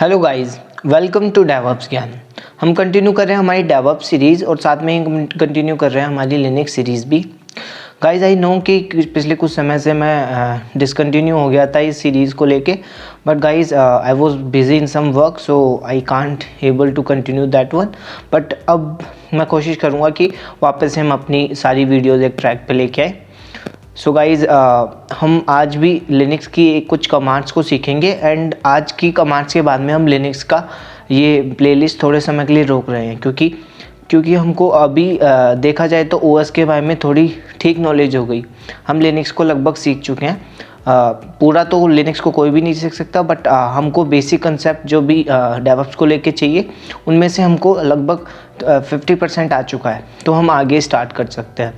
Hello guys, welcome to DevOps Gyan. हम continue कर रहे हैं हमारी डेवऑप्स सीरीज़ और साथ में ही कंटिन्यू कर रहे हैं हमारी लिनक्स सीरीज़ भी। गाइस आई नो कि पिछले कुछ समय से मैं डिसकंटिन्यू हो गया था इस सीरीज़ को लेके, but guys I was busy in some work so I can't able to continue that one. But अब मैं कोशिश करूँगा कि वापस से हम अपनी सारी वीडियोज़ एक ट्रैक पर लेके आए। सो गाइज़ हम आज भी लिनक्स की कुछ कमांड्स को सीखेंगे एंड आज की कमांड्स के बाद में हम लिनक्स का ये प्लेलिस्ट थोड़े समय के लिए रोक रहे हैं क्योंकि हमको अभी देखा जाए तो ओएस के बारे में थोड़ी ठीक नॉलेज हो गई। हम लिनक्स को लगभग सीख चुके हैं। पूरा तो लिनक्स को कोई भी नहीं सीख सकता, बट हमको बेसिक कंसेप्ट जो भी डेवऑप्स को लेके चाहिए उनमें से हमको लगभग 50% आ चुका है, तो हम आगे स्टार्ट कर सकते हैं।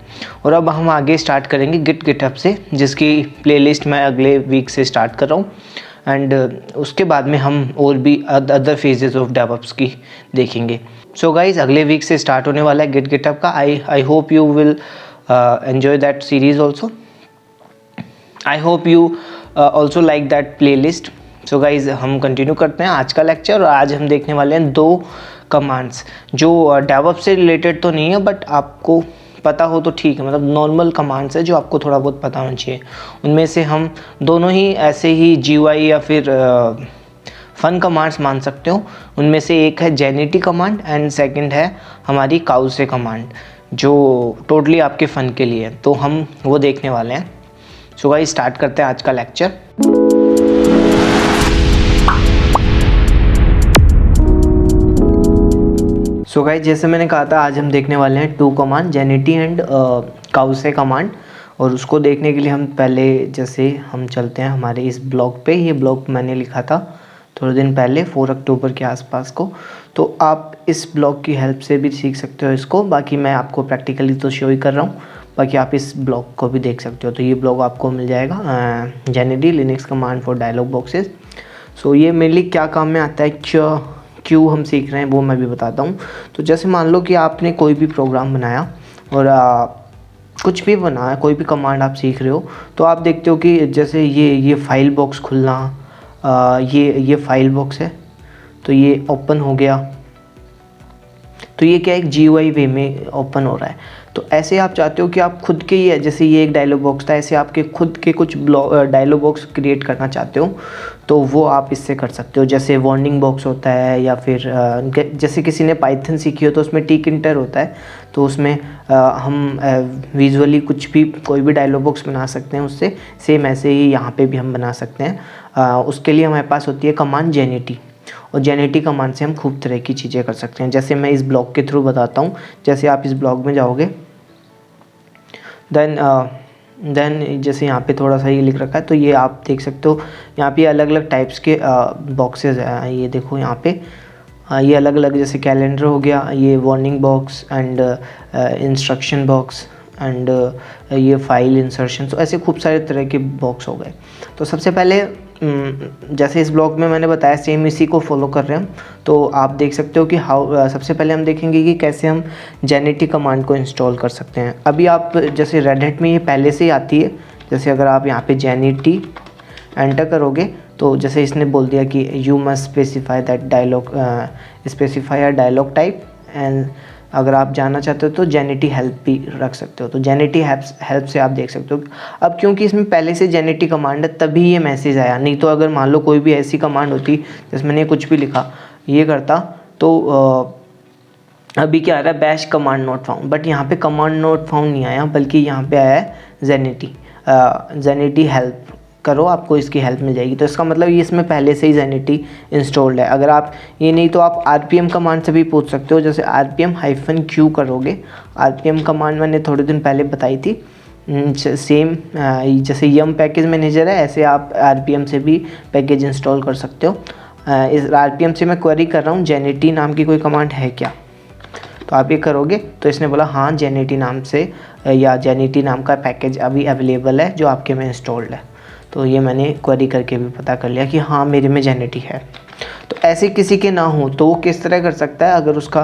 और अब हम आगे स्टार्ट करेंगे गिटहब से, जिसकी प्लेलिस्ट मैं अगले वीक से स्टार्ट कर रहा हूँ एंड उसके बाद में हम और भी अदर फेजेस ऑफ डेवऑप्स की देखेंगे। सो गाइज अगले वीक से स्टार्ट होने वाला है गिटहब का। I hope you will enjoy that series also. I hope you also like that play list. So guys हम कंटिन्यू करते हैं आज का लेक्चर और आज हम देखने वाले हैं दो कमांड्स जो डेवऑप्स से रिलेटेड तो नहीं है, बट आपको पता हो तो ठीक है, मतलब नॉर्मल कमांड्स है जो आपको थोड़ा बहुत पता होना चाहिए। उनमें से हम दोनों ही ऐसे ही GUI या फिर फन कमांड्स मान सकते हो। उनमें से एक है जेनिटी कमांड एंड सेकंड है हमारी काउसे कमांड, जो टोटली आपके फ़न के लिए है, तो हम वो देखने वाले हैं। सो गाइस स्टार्ट करते हैं आज का लेक्चर। सो गाइस जैसे मैंने कहा था, आज हम देखने वाले हैं टू कमांड, जेनिटी एंड काउसे कमांड। और उसको देखने के लिए हम पहले जैसे हम चलते हैं हमारे इस ब्लॉग पे। ये ब्लॉग मैंने लिखा था थोड़े दिन पहले 4 अक्टूबर के आसपास को, तो आप इस ब्लॉग की हेल्प से भी सीख सकते हो इसको। बाकी मैं आपको प्रैक्टिकली तो शो ही कर रहा हूँ, बाकी आप इस ब्लॉग को भी देख सकते हो। तो ये ब्लॉग आपको मिल जाएगा, Zenity Linux command for dialog boxes. So ये मेनली क्या काम में आता है, क्यों हम सीख रहे हैं वो मैं भी बताता हूँ। तो जैसे मान लो कि आपने कोई भी प्रोग्राम बनाया और कुछ भी बनाया, कोई भी कमांड आप सीख रहे हो, तो आप देखते हो कि जैसे ये फाइल बॉक्स खुलना, ये फाइल बॉक्स है तो ये ओपन हो गया, तो ये क्या एक GUI वे में ओपन हो रहा है। तो ऐसे आप चाहते हो कि आप खुद के ही, जैसे ये एक डायलॉग बॉक्स था, ऐसे आपके खुद के कुछ डायलॉग बॉक्स क्रिएट करना चाहते हो तो वो आप इससे कर सकते हो। जैसे वार्निंग बॉक्स होता है, या फिर जैसे किसी ने पाइथन सीखी हो तो उसमें टिक इंटर होता है, तो उसमें हम विजुअली कुछ भी कोई भी डायलॉग बॉक्स बना सकते हैं उससे। सेम ऐसे ही यहाँ पे भी हम बना सकते हैं। उसके लिए हमारे पास होती है कमांड जेनिटी, और जेनिटी कमांड से हम खूब तरह की चीज़ें कर सकते हैं। जैसे मैं इस ब्लॉग के थ्रू बताता हूँ। जैसे आप इस ब्लॉग में जाओगे, देन जैसे यहाँ पे थोड़ा सा ये लिख रखा है, तो ये आप देख सकते हो यहाँ पे अलग अलग टाइप्स के बॉक्सेस हैं। ये देखो यहाँ पे ये अलग अलग, जैसे कैलेंडर हो गया, ये warning box and instruction box and ये फाइल इंसर्शन, तो ऐसे खूब सारे तरह के बॉक्स हो गए। तो सबसे पहले जैसे इस ब्लॉग में मैंने बताया, सेम इसी को फॉलो कर रहे हैं हम। तो आप देख सकते हो कि सबसे पहले हम देखेंगे कि कैसे हम जेनिटी कमांड को इंस्टॉल कर सकते हैं। अभी आप जैसे रेड हैट में ये पहले से ही आती है। जैसे अगर आप यहाँ पे जेनिटी एंटर करोगे तो जैसे इसने बोल दिया कि you must specify that dialog, specify a dialog type, and अगर आप जानना चाहते हो तो जेनिटी हेल्प भी रख सकते हो। तो जेनिटी हेल्प से आप देख सकते हो। अब क्योंकि इसमें पहले से जेनिटी कमांड है तभी ये मैसेज आया, नहीं तो अगर मान लो कोई भी ऐसी कमांड होती जैसे मैंने कुछ भी लिखा ये करता, तो अभी क्या आ रहा है, bash command not found, but यहाँ पे कमांड नॉट फाउंड नहीं आया, बल्कि यहाँ पे आया है जेनिटी हेल्प करो, आपको इसकी हेल्प मिल जाएगी। तो इसका मतलब ये इसमें पहले से ही जेनिटी इंस्टॉल्ड है। अगर आप ये नहीं तो आप RPM कमांड से भी पूछ सकते हो। जैसे RPM-Q करोगे, RPM कमांड मैंने थोड़े दिन पहले बताई थी। सेम जैसे यम पैकेज मैनेजर है, ऐसे आप RPM से भी पैकेज इंस्टॉल कर सकते हो। इस RPM से मैं क्वेरी कर रहा हूँ जेनिटी नाम की कोई कमांड है क्या, तो आप ये करोगे तो इसने बोला हाँ जेनिटी नाम से या जेनिटी नाम का पैकेज अभी अवेलेबल है जो आपके में इंस्टॉल्ड है। तो ये मैंने क्वेरी करके भी पता कर लिया कि हाँ मेरे में जेनिटी है। तो ऐसे किसी के ना हो तो वो किस तरह कर सकता है, अगर उसका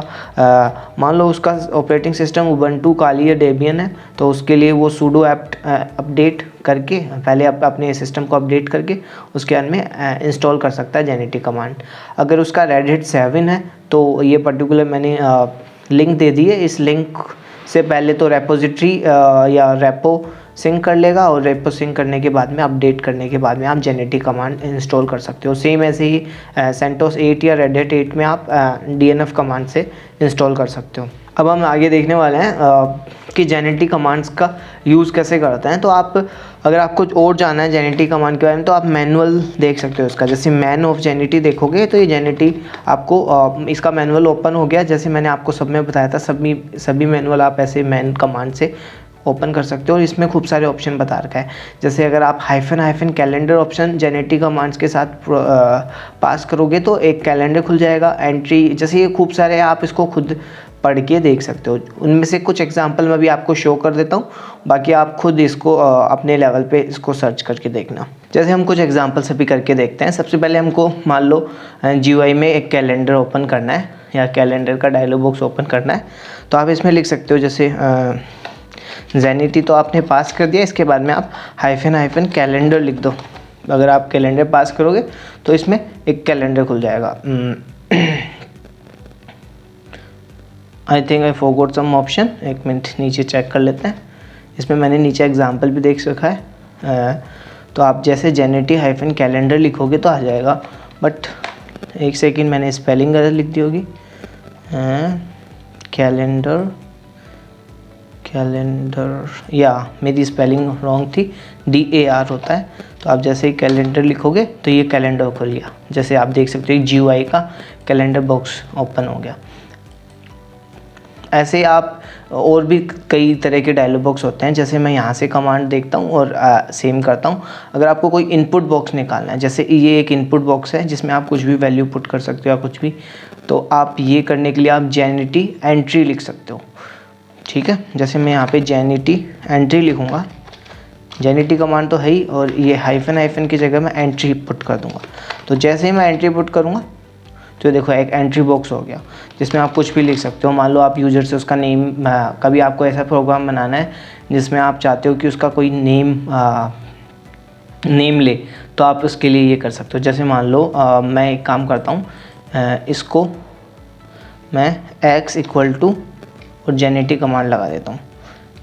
मान लो उसका ऑपरेटिंग सिस्टम उबंटू, काली या डेबियन है, तो उसके लिए वो सूडो अपडेट करके पहले अपने सिस्टम को अपडेट करके उसके बाद में इंस्टॉल कर सकता है जेनिटी कमांड। अगर उसका रेडहेट 7 है तो ये पर्टिकुलर मैंने लिंक दे दी है, इस लिंक से पहले तो रेपोजिटरी या रेपो सिंक कर लेगा, और रेपो सिंक करने के बाद में अपडेट करने के बाद में आप जेनिटी कमांड इंस्टॉल कर सकते हो। सेम ऐसे ही सेंटोस 8 या रेडहेट 8 में आप DNF कमांड से इंस्टॉल कर सकते हो। अब हम आगे देखने वाले हैं कि जेनिटी कमांड्स का यूज़ कैसे करते हैं। तो आप अगर आपको और जानना है जेनिटी कमांड के बारे में तो आप मैनुअल देख सकते हो इसका। जैसे मैन ऑफ जेनिटी देखोगे तो ये जेनिटी आपको इसका मैनुअल ओपन हो गया। जैसे मैंने आपको सब में बताया था, सभी मैनुअल आप ऐसे मैन कमांड से ओपन कर सकते हो, और इसमें खूब सारे ऑप्शन बता रखा है। जैसे अगर आप हाइफन कैलेंडर ऑप्शन जेनिटी कमांड्स के साथ पास करोगे तो एक कैलेंडर खुल जाएगा। एंट्री जैसे ये खूब सारे, आप इसको खुद पढ़ के देख सकते हो। उनमें से कुछ एग्जांपल मैं भी आपको शो कर देता हूँ, बाकी आप खुद इसको अपने लेवल पे इसको सर्च करके देखना। जैसे हम कुछ एग्जांपल्स अभी करके देखते हैं। सबसे पहले हमको मान लो GUI में एक कैलेंडर ओपन करना है या कैलेंडर का डायलॉग बॉक्स ओपन करना है, तो आप इसमें लिख सकते हो जैसे जेनिटी तो आपने पास कर दिया, इसके बाद में आप हाइफन कैलेंडर लिख दो। अगर आप कैलेंडर पास करोगे तो इसमें एक कैलेंडर खुल जाएगा। I think I forgot some option, एक मिनट नीचे चेक कर लेते हैं। इसमें मैंने नीचे एग्जांपल भी देख रखा है। तो आप जैसे जेनिटी हाइफन कैलेंडर लिखोगे तो आ जाएगा, बट एक सेकेंड, मैंने स्पेलिंग गलत लिख दी होगी। कैलेंडर या मेरी स्पेलिंग रॉन्ग थी, DAR होता है। तो आप जैसे ही कैलेंडर लिखोगे तो ये कैलेंडर खुल गया। जैसे आप देख सकते हो GUI का कैलेंडर बॉक्स ओपन हो गया। ऐसे आप और भी कई तरह के डायलॉग बॉक्स होते हैं। जैसे मैं यहाँ से कमांड देखता हूँ और सेम करता हूँ। अगर आपको कोई इनपुट बॉक्स निकालना है, जैसे ये एक इनपुट बॉक्स है जिसमें आप कुछ भी वैल्यू पुट कर सकते हो या कुछ भी, तो आप ये करने के लिए आप जेनिटी एंट्री लिख सकते हो। ठीक है, जैसे मैं यहाँ पे जेनिटी एंट्री लिखूँगा, जेनिटी कमांड तो है ही, और ये हाइफन की जगह मैं एंट्री पुट कर दूँगा। तो जैसे ही मैं एंट्री पुट करूँगा तो देखो एक एंट्री बॉक्स हो गया जिसमें आप कुछ भी लिख सकते हो। मान लो आप यूज़र से उसका नेम, कभी आपको ऐसा प्रोग्राम बनाना है जिसमें आप चाहते हो कि उसका कोई नेम ले, तो आप उसके लिए ये कर सकते हो। जैसे मान लो मैं एक काम करता हूँ, इसको मैं x = और जेनिटी कमांड लगा देता हूँ,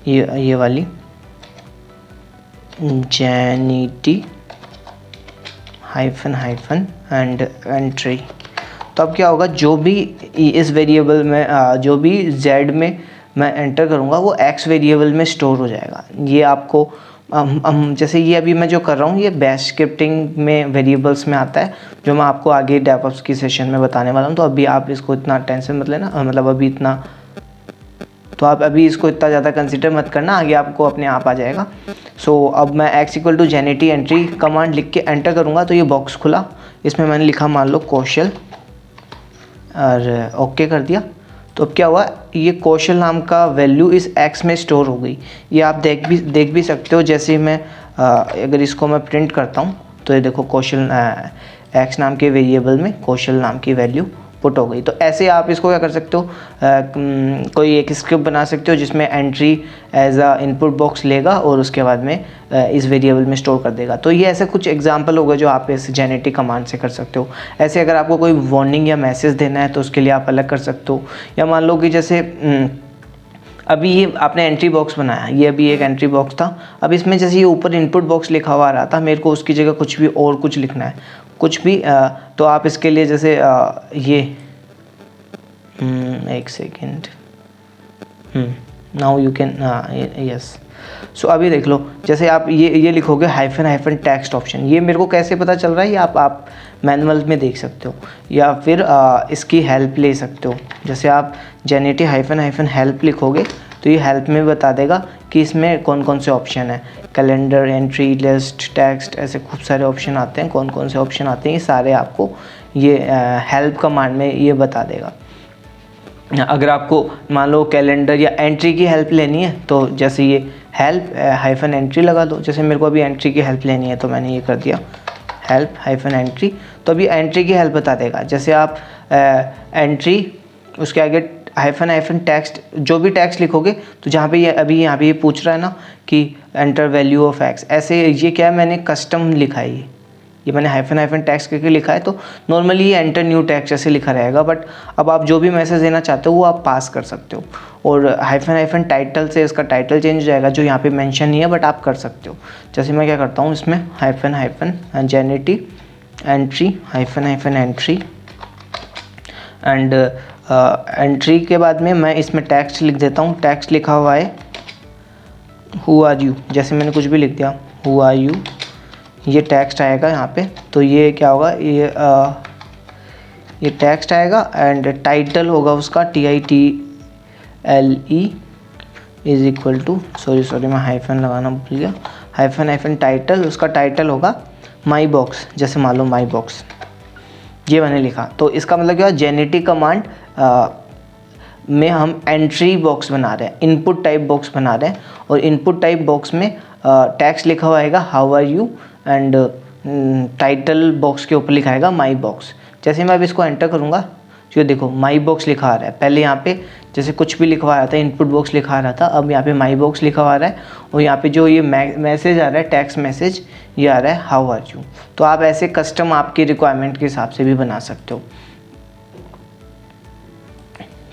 ये वाली जेनिटी हाइफन एंड एंट्री। तो अब क्या होगा, जो भी इस वेरिएबल में जो भी z में मैं एंटर करूँगा वो x वेरिएबल में स्टोर हो जाएगा। ये आपको जैसे ये अभी मैं जो कर रहा हूँ ये बैश स्क्रिप्टिंग में वेरिएबल्स में आता है, जो मैं आपको आगे डेवऑप्स की सेशन में बताने वाला हूँ। तो अभी आप इसको इतना टेंशन मत लेना, मतलब अभी इतना, तो आप अभी इसको इतना ज़्यादा कंसिडर मत करना, आगे आपको अपने आप आ जाएगा। सो अब मैं x = जेनिटी एंट्री कमांड लिख के एंटर करूँगा तो ये बॉक्स खुला। इसमें मैंने लिखा मान लो कौशल और ओके कर दिया। तो अब क्या हुआ, ये कौशल नाम का वैल्यू इस x में स्टोर हो गई। ये आप देख भी सकते हो। जैसे मैं अगर इसको मैं प्रिंट करता हूँ तो ये देखो कौशल x नाम के वेरिएबल में कौशल नाम की वैल्यू पुट हो गई। तो ऐसे आप इसको क्या कर सकते हो, कोई एक स्क्रिप्ट बना सकते हो जिसमें entry as a input box लेगा और उसके बाद में इस वेरिएबल में स्टोर कर देगा। तो ये ऐसे कुछ एग्जांपल होगा जो आप इस जेनिटी कमांड से कर सकते हो। ऐसे अगर आपको कोई वार्निंग या मैसेज देना है तो उसके लिए आप अलग कर सकते हो। या मान लो कि जैसे अभी ये आपने एंट्री बॉक्स बनाया, ये अभी एक एंट्री बॉक्स था। अब इसमें जैसे ये ऊपर इनपुट बॉक्स लिखा हुआ आ रहा था, मेरे को उसकी जगह कुछ भी और कुछ लिखना है, कुछ भी तो आप इसके लिए जैसे ये एक second, now you can yes. So अभी देख लो, जैसे आप ये लिखोगे हाइफन टेक्स्ट ऑप्शन, ये मेरे को कैसे पता चल रहा है, ये आप मैनुअल में देख सकते हो या फिर इसकी हेल्प ले सकते हो। जैसे आप जेनिटी हाइफन हेल्प लिखोगे तो ये हेल्प में बता देगा कि इसमें कौन कौन से ऑप्शन है, कैलेंडर, एंट्री, लिस्ट, टेक्स्ट, ऐसे खूब सारे ऑप्शन आते हैं। कौन कौन से ऑप्शन आते हैं ये सारे आपको ये हेल्प कमांड में ये बता देगा। अगर आपको मान लो कैलेंडर या एंट्री की हेल्प लेनी है तो जैसे ये हेल्प हाइफन एंट्री लगा दो। जैसे मेरे को अभी एंट्री की हेल्प लेनी है तो मैंने ये कर दिया हेल्प हाइफन एंट्री। तो अभी एंट्री की हेल्प बता देगा। जैसे आप एंट्री उसके आगे हाइफन हाइफन टेक्स्ट, जो भी टेक्स्ट लिखोगे तो जहाँ पे ये अभी यहाँ पे ये पूछ रहा है ना कि एंटर वैल्यू ऑफ एक्स, ऐसे ये क्या है मैंने कस्टम लिखा है, ये मैंने हाइफन हाइफन टेक्स्ट करके लिखा है, तो नॉर्मली ये एंटर न्यू टेक्स्ट ऐसे लिखा रहेगा, बट अब आप जो भी मैसेज देना चाहते हो वो आप पास कर सकते हो। और हाइफन हाइफन टाइटल से इसका टाइटल चेंज हो जाएगा, जो यहाँ पे मेंशन नहीं है बट आप कर सकते हो। जैसे मैं क्या करता हूँ इसमें hyphen hyphen generative entry hyphen hyphen entry and entry के बाद में मैं इसमें टेक्स्ट लिख देता हूँ। टेक्स्ट लिखा हुआ है हु आर यू, जैसे मैंने कुछ भी लिख दिया हु आर यू, ये टेक्स्ट आएगा यहाँ पे। तो ये क्या होगा, ये टेक्स्ट आएगा एंड टाइटल होगा उसका TITLE is equal to, sorry मैं हाइफन लगाना भूल गया, हाइफन हाइफन टाइटल, उसका टाइटल होगा माई बॉक्स, जैसे मान लो माई बॉक्स, ये मैंने लिखा। तो इसका मतलब क्या है, जेनेटिक कमांड में हम एंट्री बॉक्स बना रहे हैं, इनपुट टाइप बॉक्स बना रहे हैं, और इनपुट टाइप बॉक्स में टेक्स्ट लिखा हुआ आएगा how are you and title box के ऊपर लिखा आएगा माई बॉक्स। जैसे मैं अब इसको एंटर करूँगा, जो देखो माई बॉक्स लिखा आ रहा है, पहले यहाँ पे जैसे कुछ भी लिखवा रहा था इनपुट बॉक्स लिखा आ रहा था, अब यहाँ पे माई बॉक्स लिखा आ रहा है, और यहाँ पे जो ये मैसेज आ रहा है टेक्स्ट मैसेज, ये आ रहा है हाउ आर यू। तो आप ऐसे कस्टम आपकी रिक्वायरमेंट के हिसाब से भी बना सकते हो।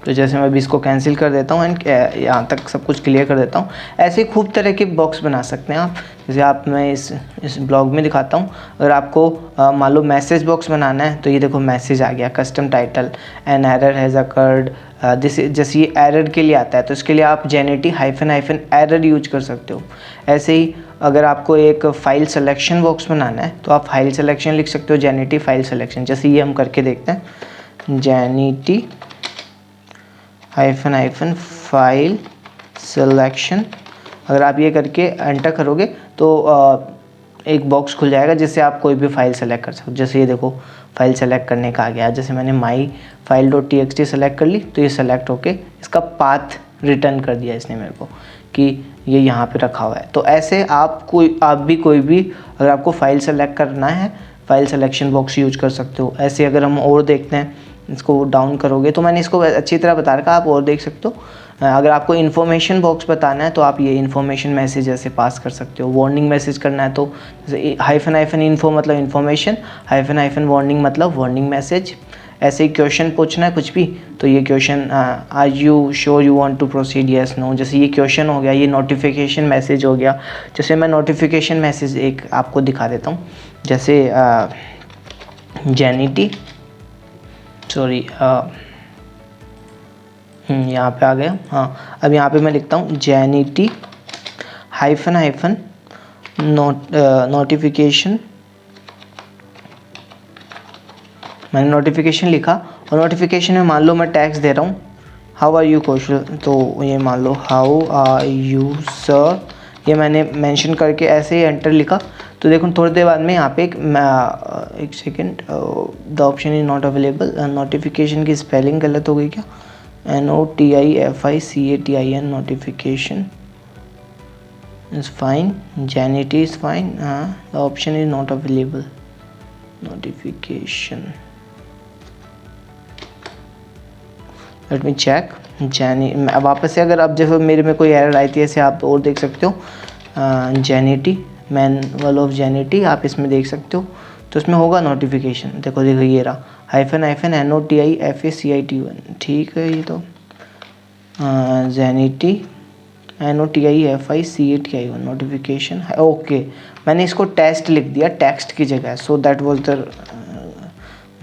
तो जैसे मैं अभी इसको कैंसिल कर देता हूँ एंड यहाँ तक सब कुछ क्लियर कर देता हूँ। ऐसे खूब तरह के बॉक्स बना सकते हैं आप, जैसे आप मैं इस ब्लॉग में दिखाता हूँ। अगर आपको मान लो मैसेज बॉक्स बनाना है, तो ये देखो मैसेज आ गया, custom title an error has occurred, जैसे ये एरर के लिए आता है, तो इसके लिए आप जेनेटी हाइफन हाइफन एरर यूज कर सकते हो। ऐसे ही अगर आपको एक फाइल सिलेक्शन बॉक्स बनाना है, तो आप फाइल सिलेक्शन लिख सकते हो, जेनेटी फाइल सिलेक्शन। जैसे ये हम करके देखते हैं, जेनेटी हाइफन हाइफन फाइल सिलेक्शन। अगर आप ये करके एंटर करोगे तो एक बॉक्स खुल जाएगा जिससे आप कोई भी फाइल सेलेक्ट कर सकते हो। जैसे ये देखो फाइल सेलेक्ट करने का आ गया, जैसे मैंने माई फाइल .txt सेलेक्ट कर ली, तो ये सेलेक्ट होके इसका पाथ रिटर्न कर दिया इसने मेरे को कि ये यहाँ पे रखा हुआ है। तो ऐसे आप भी कोई भी अगर आपको फाइल सेलेक्ट करना है, फाइल सिलेक्शन बॉक्स यूज कर सकते हो। ऐसे अगर हम और देखते हैं, इसको डाउन करोगे तो मैंने इसको अच्छी तरह बता रखा, आप और देख सकते हो। अगर आपको इन्फॉर्मेशन बॉक्स बताना है तो आप ये इन्फॉर्मेशन मैसेज ऐसे पास कर सकते हो। वार्निंग मैसेज करना है तो जैसे हाइफन हाइफन इन्फो मतलब इन्फॉर्मेशन, हाइफन हाइफन वार्निंग मतलब वार्निंग मैसेज। ऐसे ही क्वेश्चन पूछना है कुछ भी, तो ये question are you sure you want to proceed yes no, जैसे ये क्वेश्चन हो गया। ये नोटिफिकेशन मैसेज हो गया। जैसे मैं नोटिफिकेशन मैसेज एक आपको दिखा देता हूँ, जैसे जेनिटी सॉरी यहाँ पे आ गया। हाँ, अब यहाँ पे मैं लिखता हूँ जेनिटी हाइफन हाइफन नोटिफिकेशन। मैंने नोटिफिकेशन लिखा, और नोटिफिकेशन में मान लो मैं टैक्स दे रहा हूँ हाउ आर यू कौशल, तो ये मान लो हाउ आर यू सर, ये मैंने मेंशन करके ऐसे ही एंटर लिखा। तो देखो थोड़ी देर बाद में यहाँ पे एक second, the option is not available. Notification की स्पेलिंग गलत हो गई क्या, NOTIFICATIN, notification is fine, Zenity is fine, the option is not available notification. Let me check वापस से, अगर अब जैसे मेरे में कोई एरर आई थी ऐसे आप और देख सकते हो। जेनिटी मैनुअल ऑफ जेनिटी आप इसमें देख सकते हो, तो इसमें होगा नोटिफिकेशन। देखो ये रहा हाइफन हाइफन NOTIFACITIN, ठीक है। ये तो जेनिटी NOTIFICATIN नोटिफिकेशन है, ओके। मैंने इसको टेस्ट लिख दिया टेक्स्ट की जगह, so that was the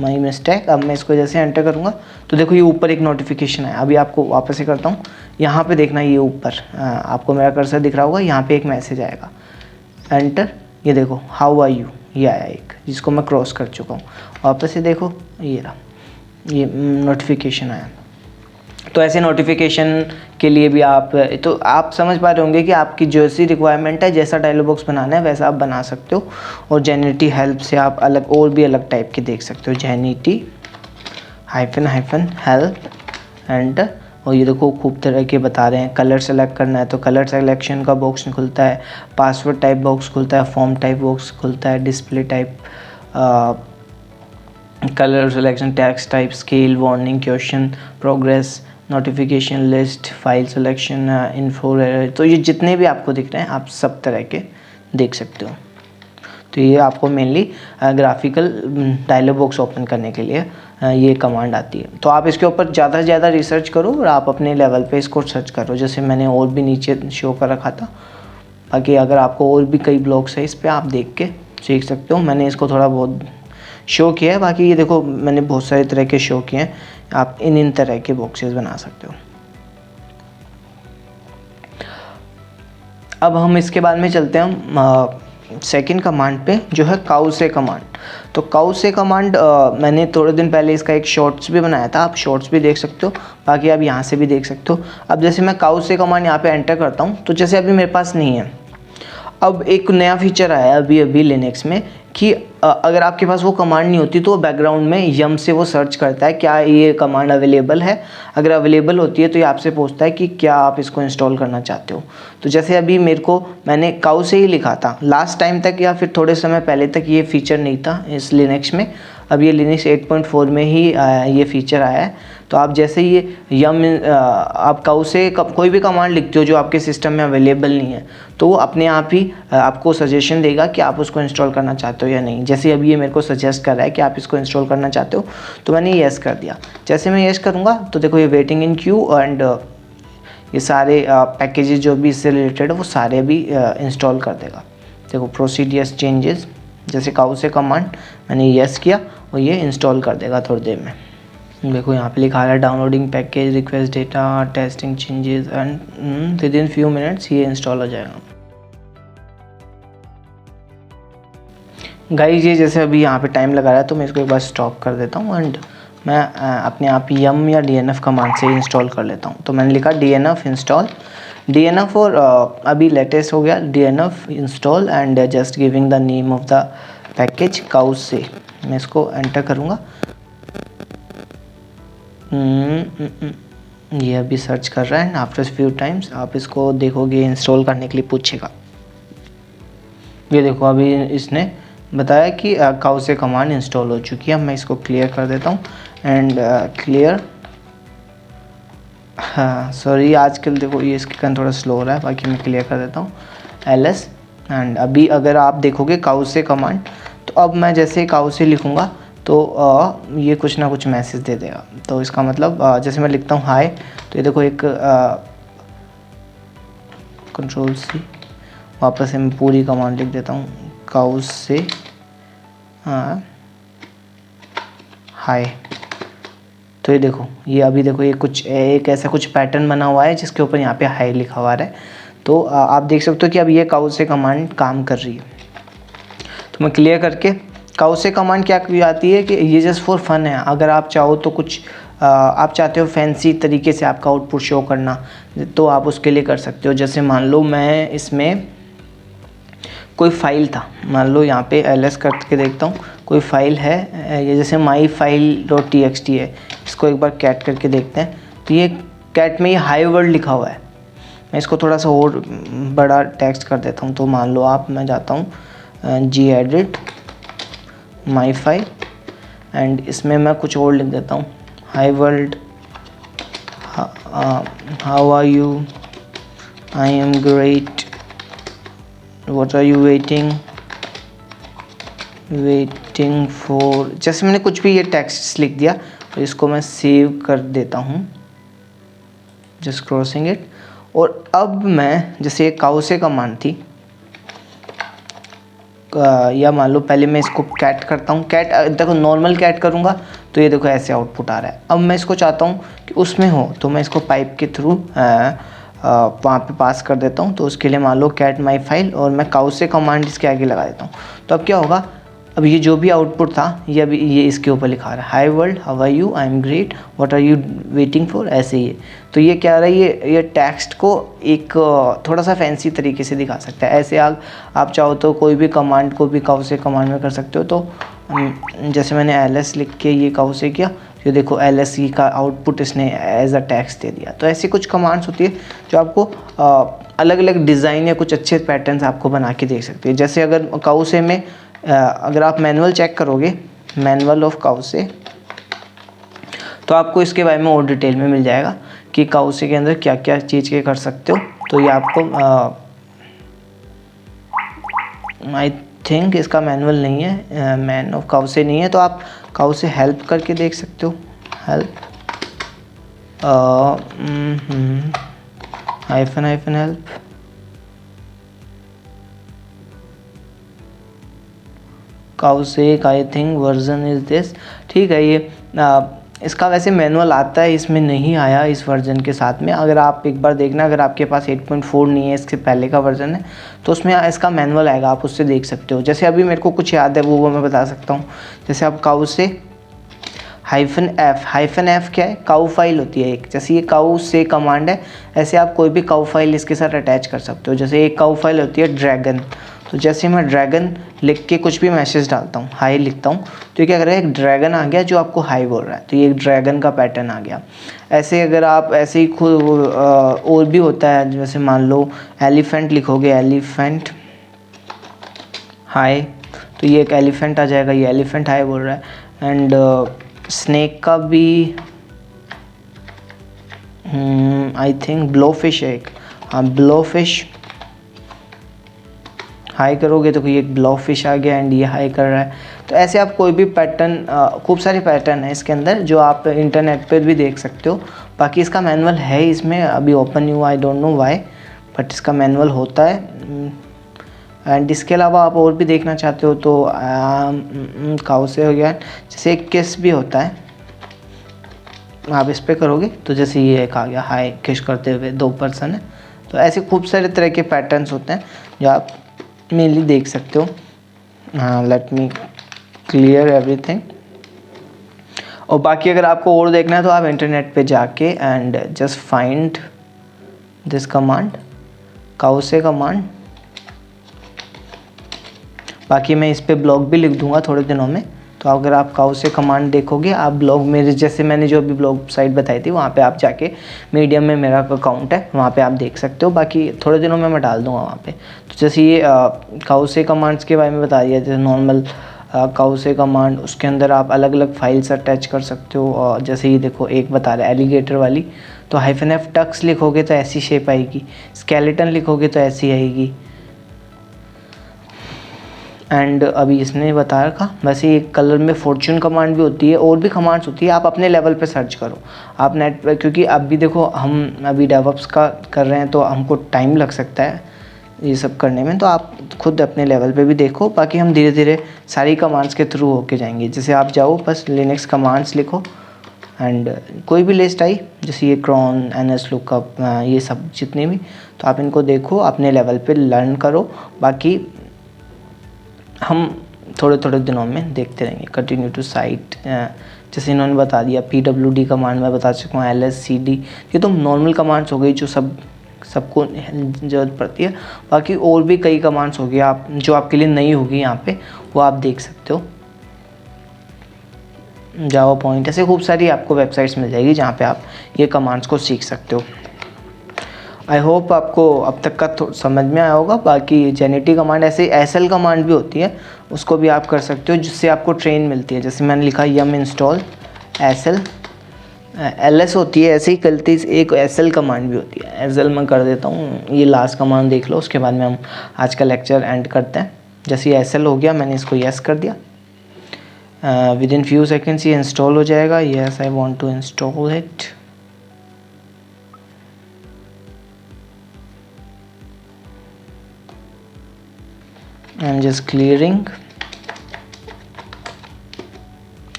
my mistake. अब मैं इसको जैसे एंटर करूँगा तो देखो ये ऊपर एक नोटिफिकेशन है। अभी आपको वापस से करता हूँ, यहाँ पे देखना, ये ऊपर आपको मेरा कर्सर दिख रहा होगा, यहाँ पे एक मैसेज आएगा, एंटर। ये देखो हाउ आर यू, ये आया एक, जिसको मैं क्रॉस कर चुका हूँ। वापस से देखो ये रहा, ये नोटिफिकेशन आया। तो ऐसे नोटिफिकेशन के लिए भी तो आप समझ पा रहे होंगे कि आपकी जैसी रिक्वायरमेंट है, जैसा डायलॉग बॉक्स बनाना है वैसा आप बना सकते हो। और जेनिटी हेल्प से आप अलग और भी अलग टाइप के देख सकते हो, जेनिटी हाइफन हाइफन हेल्प एंड। और ये देखो खूब तरह के बता रहे हैं। कलर सेलेक्ट करना है तो कलर सेलेक्शन का बॉक्स खुलता है, पासवर्ड टाइप बॉक्स खुलता है, फॉर्म टाइप बॉक्स खुलता है, display type colour selection, text type, scale, warning, question, progress, notification list, file selection, info. तो ये जितने भी आपको दिख रहे हैं आप सब तरह के देख सकते हो। तो ये आपको mainly graphical dialog box open करने के लिए ये कमांड आती है। तो आप इसके ऊपर ज़्यादा से ज़्यादा रिसर्च करो और आप अपने लेवल पे इसको सर्च करो, जैसे मैंने और भी नीचे शो कर रखा था। बाकी अगर आपको और भी कई ब्लॉग्स है इस पर आप देख के सीख सकते हो। मैंने इसको थोड़ा बहुत शो किया है, बाकी ये देखो मैंने बहुत सारे तरह के शो किए हैं। आप इन तरह के बॉक्सेस बना सकते हो। अब हम इसके बाद में चलते हैं सेकंड कमांड पे, जो है काउ से कमांड। तो काउ से कमांड मैंने थोड़े दिन पहले इसका एक शॉर्ट्स भी बनाया था, आप शॉर्ट्स भी देख सकते हो, बाकी आप यहाँ से भी देख सकते हो। अब जैसे मैं काउ से कमांड यहाँ पे एंटर करता हूँ, तो जैसे अभी मेरे पास नहीं है, अब एक नया फीचर आया अभी लिनक्स में कि अगर आपके पास वो कमांड नहीं होती तो वो बैकग्राउंड में यम से वो सर्च करता है क्या ये कमांड अवेलेबल है। अगर अवेलेबल होती है तो ये आपसे पूछता है कि क्या आप इसको इंस्टॉल करना चाहते हो। तो जैसे अभी मैंने काउ से ही लिखा था लास्ट टाइम तक, या फिर थोड़े समय पहले तक ये फीचर नहीं था इस लिनक्स में। अब ये लिनक्स 8.4 में ही ये फीचर आया है। तो आप जैसे ही आप काउ से कोई भी कमांड लिखते हो जो आपके सिस्टम में अवेलेबल नहीं है, तो वो अपने आप ही आपको सजेशन देगा कि आप उसको इंस्टॉल करना चाहते हो या नहीं। जैसे अभी ये मेरे को सजेस्ट कर रहा है कि आप इसको इंस्टॉल करना चाहते हो, तो मैंने येस कर दिया। जैसे मैं येस करूँगा तो देखो ये वेटिंग इन क्यू एंड ये सारे पैकेजेस जो भी इससे रिलेटेड है वो सारे भी इंस्टॉल कर देगा। देखो प्रोसीड यस चेंजेस, जैसे काउ से कमांड मैंने येस किया और ये इंस्टॉल कर देगा थोड़ी देर में। देखो यहाँ पे लिखा है downloading package, request data, testing changes and with in few minutes ये इंस्टॉल हो जाएगा। गाइस ये जैसे अभी यहाँ पे टाइम लगा रहा है तो मैं इसको एक बार स्टॉप कर देता हूँ एंड मैं अपने आप यम या डीएनएफ कमांड से इंस्टॉल कर लेता हूँ। तो मैंने लिखा डीएनएफ इंस्टॉल, डीएनएफ और अभी लेटेस्ट हो गया DNF install and just giving the name of the package cow से। मैं इसको एंटर करूँगा। ये अभी सर्च कर रहा है। आफ्टर फ्यू टाइम्स आप इसको देखोगे इंस्टॉल करने के लिए पूछेगा। ये देखो अभी इसने बताया कि काउ से कमांड इंस्टॉल हो चुकी है। मैं इसको क्लियर कर देता हूँ एंड क्लियर। हाँ सॉरी आजकल देखो ये इसके थोड़ा स्लो हो रहा है, बाकी मैं क्लियर कर देता हूँ ls एंड अभी अगर आप देखोगे काउ से कमांड, तो अब मैं जैसे काउ से लिखूँगा तो ये कुछ ना कुछ मैसेज दे देगा। तो इसका मतलब जैसे मैं लिखता हूँ हाय, तो ये देखो एक कंट्रोल सी वापस से मैं पूरी कमांड लिख देता हूँ काउ से हाय। तो ये देखो ये अभी देखो ये कुछ एक ऐसा कुछ पैटर्न बना हुआ है जिसके ऊपर यहाँ पे हाई लिखा हुआ है। तो आप देख सकते हो कि अब ये काउ से कमांड काम कर रही है। तो मैं क्लियर करके काउ से कमांड क्या आती है कि ये जस्ट फॉर फन है। अगर आप चाहो तो कुछ आप चाहते हो फैंसी तरीके से आपका आउटपुट शो करना, तो आप उसके लिए कर सकते हो। जैसे मान लो मैं इसमें कोई फाइल था, मान लो यहाँ पे ls करके देखता हूँ कोई फाइल है, ये जैसे माई फाइल .txt है। इसको एक बार कैट करके देखते हैं। तो ये कैट में ये हाई वर्ड लिखा हुआ है। मैं इसको थोड़ा सा और बड़ा टेक्स्ट कर देता हूँ। तो मान लो मैं जाता हूँ gedit माई फाइल एंड इसमें मैं कुछ और लिख देता हूँ hi world how are you, I am great, what are you waiting for. जैसे मैंने कुछ भी ये टेक्स्ट लिख दिया तो इसको मैं सेव कर देता हूँ, जस्ट क्रॉसिंग इट। और अब मैं जैसे काउ से कमांड थी या मान लो पहले मैं इसको कैट करता हूँ। कैट देखो नॉर्मल कैट करूँगा तो ये देखो ऐसे आउटपुट आ रहा है। अब मैं इसको चाहता हूँ कि उसमें हो, तो मैं इसको पाइप के थ्रू वहाँ पे पास कर देता हूँ। तो उसके लिए मान लो कैट माई फाइल और मैं काउ से कमांड इसके आगे लगा देता हूँ। तो अब क्या होगा, अब ये जो भी आउटपुट था ये अभी ये इसके ऊपर लिखा रहा है hi world how are you, I am great, what are you waiting for, ऐसे ही है। तो ये क्या रहा है, ये टेक्स्ट को एक थोड़ा सा फैंसी तरीके से दिखा सकता है। ऐसे आप चाहो तो कोई भी कमांड को भी काउ से कमांड में कर सकते हो। तो जैसे मैंने ls लिख के ये काउ से किया, ये देखो ls का आउटपुट इसने एज अ टेक्स्ट दे दिया। तो ऐसी कुछ कमांड्स होती है जो आपको अलग अलग डिज़ाइन या कुछ अच्छे पैटर्न्स आपको बना के दे सकती है। जैसे अगर काउ से में अगर आप मैनुअल चेक करोगे मैनुअल ऑफ काउसे, तो आपको इसके बारे में और डिटेल में मिल जाएगा कि काउसे के अंदर क्या क्या चीज़ के कर सकते हो। तो ये आपको आई थिंक इसका मैनुअल नहीं है, मैन ऑफ काउसे नहीं है, तो आप काउसे हेल्प करके देख सकते हो। Help hyphen help, cowsay I think version is this. ठीक है, ये इसका वैसे मैनुअल आता है, इसमें नहीं आया इस वर्जन के साथ में। अगर आप एक बार देखना, अगर आपके पास 8.4 नहीं है, इसके पहले का वर्जन है, तो उसमें इसका मैनुअल आएगा, आप उससे देख सकते हो। जैसे अभी मेरे को कुछ याद है वो मैं बता सकता हूँ। जैसे आप काउसे -f क्या है, काउ फाइल होती है एक, जैसे ये काउ से कमांड है, ऐसे आप कोई भी काउ फाइल इसके साथ अटैच कर सकते हो। जैसे एक काउ फाइल होती है ड्रैगन, तो जैसे मैं ड्रैगन लिख के कुछ भी मैसेज डालता हूँ, हाई लिखता हूँ, तो ये क्या कर रहा है, एक ड्रैगन आ गया जो आपको हाई बोल रहा है, तो ये एक ड्रैगन का पैटर्न आ गया। ऐसे अगर आप ऐसे ही खुद और भी होता है, जैसे मान लो एलिफेंट लिखोगे, एलिफेंट हाई, तो ये एक एलिफेंट आ जाएगा, ये एलिफेंट हाई बोल रहा है। एंड स्नेक का भी आई थिंक ब्लोफिश है एक, हाँ ब्लोफिश हाई करोगे तो ये एक ब्लॉफिश आ गया एंड ये हाई कर रहा है। तो ऐसे आप कोई भी पैटर्न, खूब सारे पैटर्न है इसके अंदर जो आप इंटरनेट पे भी देख सकते हो। बाकी इसका मैनुअल है इसमें, अभी ओपन हुआ, I don't know why, but इसका मैनुअल होता है। एंड इसके अलावा आप और भी देखना चाहते हो तो काउसे हो गया, जैसे एक किस भी होता है, आप इस पर करोगे तो जैसे ये एक आ गया हाई किस करते हुए 2 पर्सन है। तो ऐसे खूब सारे तरह के पैटर्न्स होते हैं जो आप मेनली देख सकते हो। Let me clear everything. और बाकी अगर आपको और देखना है तो आप इंटरनेट पे जाके and just find this command, cowsay command. बाकी मैं इस पे ब्लॉग भी लिख दूंगा थोड़े दिनों में, तो अगर आप काउसे कमांड देखोगे, आप ब्लॉग मेरे जैसे मैंने जो अभी ब्लॉग साइट बताई थी वहाँ पे आप जाके, मीडियम में मेरा अकाउंट है, वहाँ पे आप देख सकते हो। बाकी थोड़े दिनों में मैं डाल दूँगा वहाँ पे। तो जैसे ये काउसे कमांड्स के बारे में बता दिया, जैसे नॉर्मल काउसे कमांड, उसके अंदर आप अलग अलग फाइल्स अटैच कर सकते हो। और जैसे ये देखो एक बता रहा है एलिगेटर वाली, तो -f टक्स लिखोगे तो ऐसी शेप आएगी, स्केलेटन लिखोगे तो ऐसी आएगी। एंड अभी इसने बता रखा, वैसे एक कलर में फॉर्चून कमांड भी होती है, और भी कमांड्स होती है, आप अपने लेवल पे सर्च करो आप नेट पर, क्योंकि अब भी देखो हम अभी डेवऑप्स का कर रहे हैं तो हमको टाइम लग सकता है ये सब करने में, तो आप खुद अपने लेवल पे भी देखो। बाकी हम धीरे धीरे सारी कमांड्स के थ्रू होके जाएंगे। जैसे आप जाओ बस लिनक्स कमांड्स लिखो एंड कोई भी लिस्ट आई, जैसे ये क्रॉन, ns लुकअप, ये सब जितने भी, तो आप इनको देखो, अपने लेवल पे लर्न करो। बाकी हम थोड़े थोड़े दिनों में देखते रहेंगे। कंटिन्यू टू साइट, जैसे इन्होंने बता दिया, pwd कमांड मैं बता चुका हूँ, lscd, ये तो नॉर्मल कमांड्स हो गई जो सबको ज़रूरत पड़ती है। बाकी और भी कई कमांड्स हो गई आप जो आपके लिए नई होगी यहाँ पे, वो आप देख सकते हो। जावा पॉइंट, ऐसे खूब सारी आपको वेबसाइट्स मिल जाएगी जहाँ पे आप ये कमांड्स को सीख सकते हो। आई होप आपको अब तक का समझ में आया होगा। बाकी जेनेटी कमांड, ऐसे एसएल कमांड भी होती है, उसको भी आप कर सकते हो, जिससे आपको ट्रेन मिलती है। जैसे मैंने लिखा यम इंस्टॉल एसएल, एलएस होती है, ऐसे ही गलती से एक एसएल कमांड भी होती है, एसएल मैं कर देता हूँ। ये लास्ट कमांड देख लो, उसके बाद में हम आज का लेक्चर एंड करते हैं। जैसे ये एसएल हो गया, मैंने इसको यस कर दिया, विद इन फ्यू सेकेंड्स ये इंस्टॉल हो जाएगा। Yes I want to install it. I am just clearing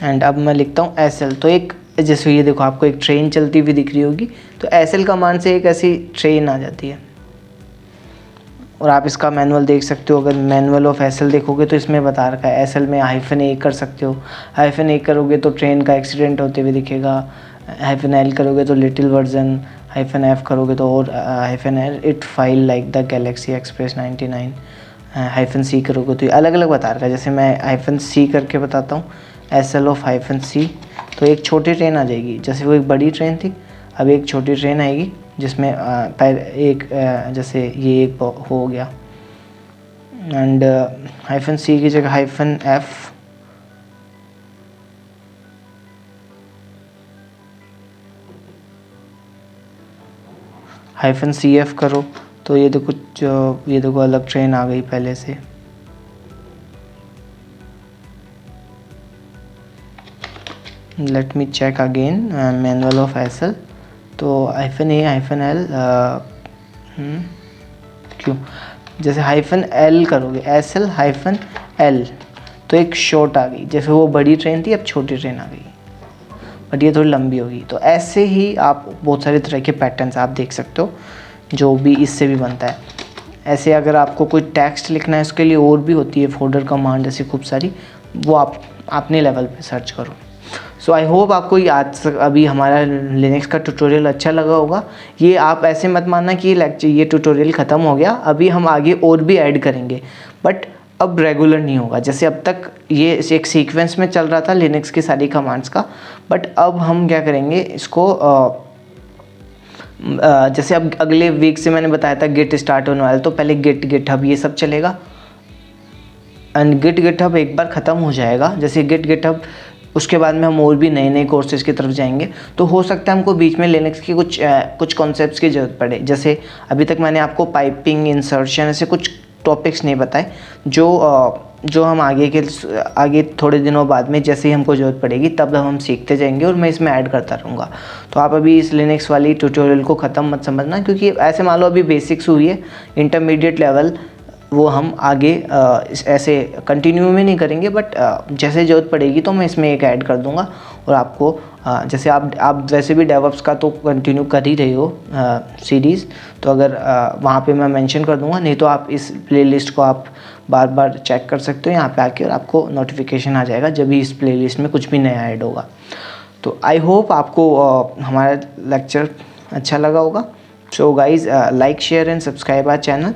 and अब मैं लिखता हूँ एसएल। तो एक जैसे ये देखो आपको एक ट्रेन चलती हुई दिख रही होगी, तो एसएल कमांड से एक ऐसी ट्रेन आ जाती है। और आप इसका मैनुअल देख सकते हो, अगर मैनुअल ऑफ एसएल देखोगे तो इसमें बता रखा है एसएल में -a कर सकते हो। -a करोगे तो ट्रेन का एक्सीडेंट होते हुए दिखेगा, -l करोगे तो लिटिल वर्जन, -f करोगे तो और -l it file like the Galaxy express 99, -c करोगे तो अलग अलग बता रखा है। जैसे मैं -c करके बताता हूँ, एसएल ऑफ -c, तो एक छोटी ट्रेन आ जाएगी। जैसे वो एक बड़ी ट्रेन थी, अब एक छोटी ट्रेन आएगी जिसमें एक जैसे ये एक हो गया, एंड -c की जगह -f, -cf करो तो ये देखो अलग ट्रेन आ गई पहले से। Let me check again manual of SL. तो -a -l क्यों, जैसे -l करोगे SL-L तो एक शॉर्ट आ गई, जैसे वो बड़ी ट्रेन थी अब छोटी ट्रेन आ गई, बट ये थोड़ी लंबी होगी। तो ऐसे ही आप बहुत सारे तरह के पैटर्न्स आप देख सकते हो जो भी इससे भी बनता है। ऐसे अगर आपको कोई टेक्स्ट लिखना है उसके लिए और भी होती है फोल्डर कमांड जैसी खूब सारी, वो आप अपने लेवल पे सर्च करो। सो आई होप आपको अभी हमारा लिनक्स का ट्यूटोरियल अच्छा लगा होगा। ये आप ऐसे मत मानना कि ये ट्यूटोरियल ख़त्म हो गया, अभी हम आगे और भी ऐड करेंगे, बट अब रेगुलर नहीं होगा। जैसे अब तक ये एक सीक्वेंस में चल रहा था लिनक्स की सारी कमांड्स का, बट अब हम क्या करेंगे इसको जैसे अब अगले वीक से मैंने बताया था गिट स्टार्ट होने वाला, तो पहले गिटहब ये सब चलेगा, एंड गिटहब एक बार ख़त्म हो जाएगा, जैसे गिटहब उसके बाद में हम और भी नए नए कोर्सेज़ की तरफ जाएंगे। तो हो सकता है हमको बीच में लिनक्स की कुछ कॉन्सेप्ट्स की ज़रूरत पड़े। जैसे अभी तक मैंने आपको पाइपिंग, इंसर्शन ऐसे कुछ टॉपिक्स नहीं बताए जो हम आगे थोड़े दिनों बाद में जैसे ही हमको ज़रूरत पड़ेगी तब हम सीखते जाएंगे और मैं इसमें ऐड करता रहूँगा। तो आप अभी इस लिनक्स वाली ट्यूटोरियल को ख़त्म मत समझना, क्योंकि ऐसे मान लो अभी बेसिक्स हुई है, इंटरमीडिएट लेवल वो हम आगे ऐसे कंटिन्यू में नहीं करेंगे, बट जैसे ज़रूरत पड़ेगी तो मैं इसमें एक ऐड कर दूंगा। और आपको जैसे आप वैसे भी डेवऑप्स का तो कंटिन्यू कर ही रही हो सीरीज़, तो अगर वहाँ पे मैं मेंशन कर दूंगा, नहीं तो आप इस प्लेलिस्ट को आप बार बार चेक कर सकते हो यहाँ पे आके, और आपको नोटिफिकेशन आ जाएगा जब भी इस प्लेलिस्ट में कुछ भी नया ऐड होगा। तो आई होप आपको हमारा लेक्चर अच्छा लगा होगा। So guys, like, share and subscribe our channel.